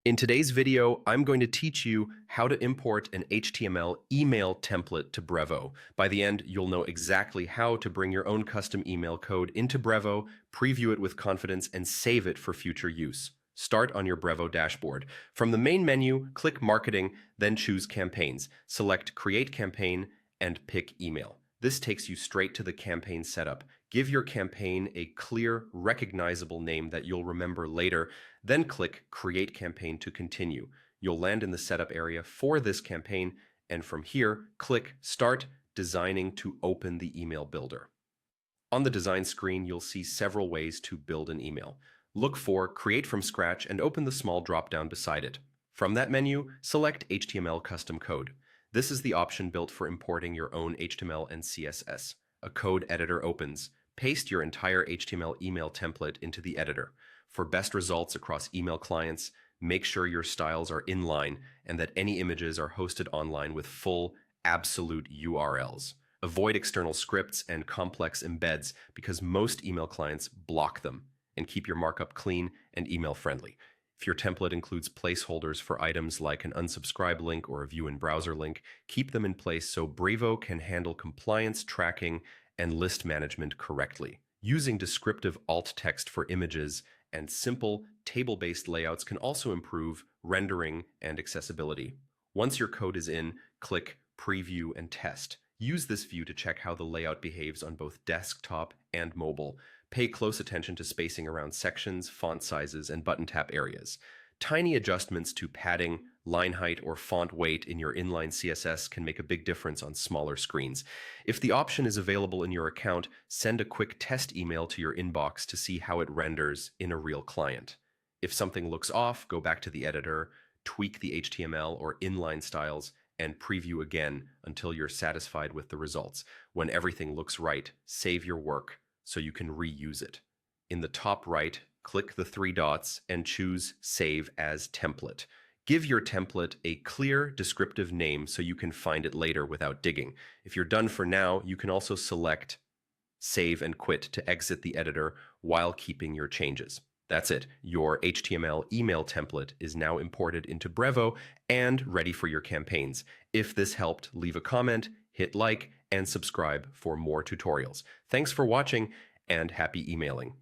In today's video, I'm going to teach you how to import an HTML email template to Brevo. By the end, you'll know exactly how to bring your own custom email code into Brevo, preview it with confidence, and save it for future use. Start on your Brevo dashboard. From the main menu, click Marketing, then choose Campaigns. Select Create Campaign and pick Email. This takes you straight to the campaign setup. Give your campaign a clear, recognizable name that you'll remember later, then click Create Campaign to continue. You'll land in the setup area for this campaign, and from here, click Start Designing to open the email builder. On the design screen, you'll see several ways to build an email. Look for Create from Scratch and open the small drop-down beside it. From that menu, select HTML Custom Code. This is the option built for importing your own HTML and CSS. A code editor opens. Paste your entire HTML email template into the editor. For best results across email clients, make sure your styles are inline and that any images are hosted online with full, absolute URLs. Avoid external scripts and complex embeds because most email clients block them, and keep your markup clean and email friendly. If your template includes placeholders for items like an unsubscribe link or a view in browser link, keep them in place so Brevo can handle compliance tracking and list management correctly. Using descriptive alt text for images and simple table-based layouts can also improve rendering and accessibility. Once your code is in, click Preview and Test. Use this view to check how the layout behaves on both desktop and mobile. Pay close attention to spacing around sections, font sizes, and button tap areas. Tiny adjustments to padding, line height, or font weight in your inline CSS can make a big difference on smaller screens. If the option is available in your account, send a quick test email to your inbox to see how it renders in a real client. If something looks off, go back to the editor, tweak the HTML or inline styles, and preview again until you're satisfied with the results. When everything looks right, save your work so you can reuse it. In the top right, click the three dots and choose Save as Template. Give your template a clear, descriptive name so you can find it later without digging. If you're done for now, you can also select Save and Quit to exit the editor while keeping your changes. That's it. Your HTML email template is now imported into Brevo and ready for your campaigns. If this helped, leave a comment, hit like, and subscribe for more tutorials. Thanks for watching, and happy emailing.